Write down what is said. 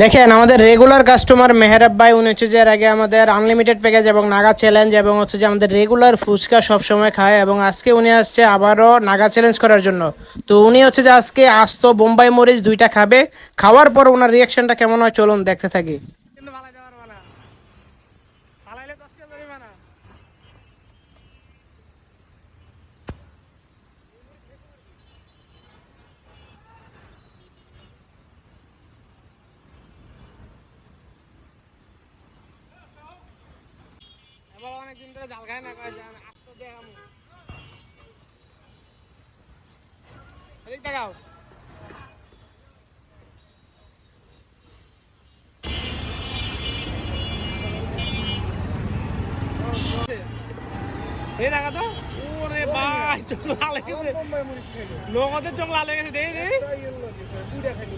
দেখেন আমাদের regular customer Mehrab ভাই, উনি হচ্ছে যে এর আগে আমাদের আনলিমিটেড প্যাকেজ এবং নাগা চ্যালেঞ্জ এবং হচ্ছে যে আমাদের রেগুলার ফুচকা সব সময় খায়, এবং আজকে উনি আসছে আবারও নাগা চ্যালেঞ্জ করার জন্য। তো উনি হচ্ছে যে আজকে আস্ত বোম্বাই মরিচ দুইটা খাবে। খাওয়ার পর ওনার রিয়াকশনটা কেমন হয় চলুন দেখতে থাকি। অনেকদিন ধরে জাল খায় না, আস্ত দেখাম দেখাও। এই দেখা তো, ওরে ভাই চোখ লাল হয়ে গেছে, লোকদের চোখ লাল হয়ে গেছে। দেই দেই দুইটা খাইলো।